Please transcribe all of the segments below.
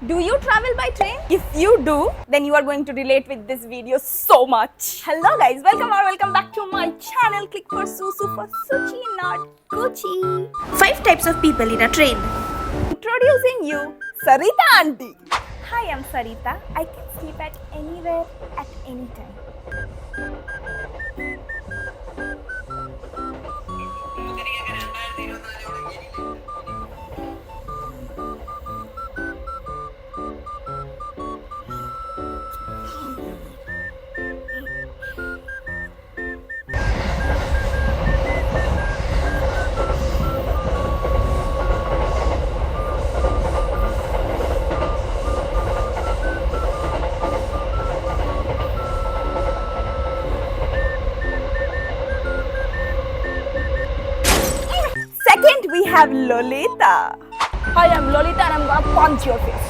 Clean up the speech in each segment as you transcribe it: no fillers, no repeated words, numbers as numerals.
Do you travel by train? If you do, then you are going to relate with this video so much. Hello guys, welcome back to my channel. Click for Susu for Suchi, not Gucci. 5 types of people in a train. Introducing you, Sarita aunty. Hi, I'm Sarita. I can sleep at anywhere, at any time. Second, we have Lolita. Hi, I'm Lolita and I'm gonna punch your face.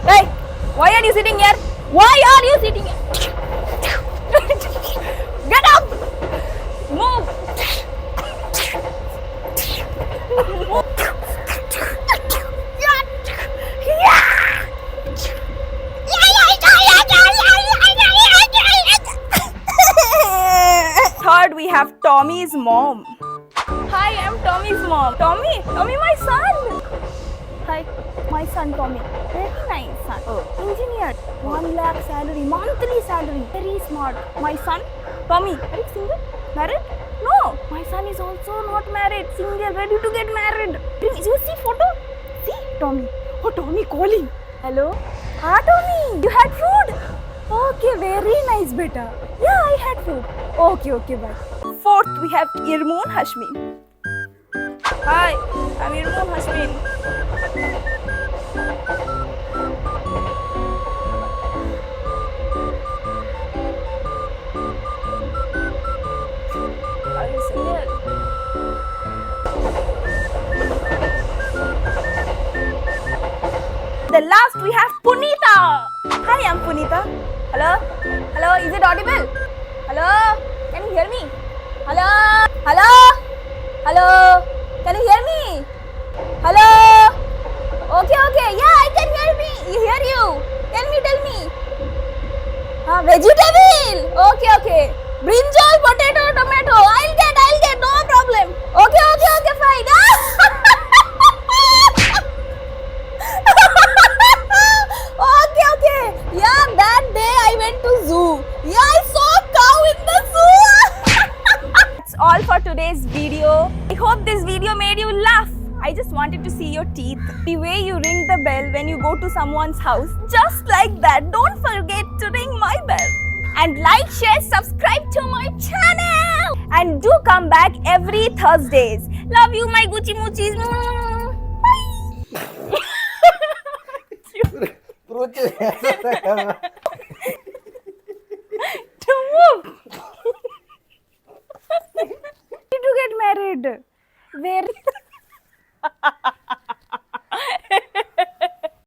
Hey, why are you sitting here? Why are you sitting here? Get up! Move! Third, we have Tommy's mom. Hi, I'm Tommy's mom. Tommy, my son. Hi, my son Tommy. Very nice son. Engineer. 1 lakh salary, monthly salary. Very smart. My son, Tommy. Are you single? Married? No. My son is also not married. Single, ready to get married. You see photo? See, Tommy. Oh, Tommy calling. Hello? Ah, Tommy. You had food? Okay, very nice, beta. Yeah, I had food. Okay, bye. Fourth, we have Irmun, Hashmeen. Hi, I'm Imrun, Hashmeen. Are you single? The last we have Punita. Hi, I'm Punita. Hello, is it audible? Hello, can you hear me? Hello, can you hear me? Hello, okay, yeah, I can hear you. Tell me. Vegetable, okay. Brinjal, potato, tomato, I'll get, no problem. Okay, fine. Okay. Yeah, that day I went to zoo. Yeah, I saw a cow in the zoo. That's all for today's video. I hope this video made you laugh. I just wanted to see your teeth. The way you ring the bell when you go to someone's house. Just like that. Don't forget to ring my bell. And like, share, subscribe to my channel. And do come back every Thursdays. Love you, my Gucci Moochies. Bye. To move. To get married. Where?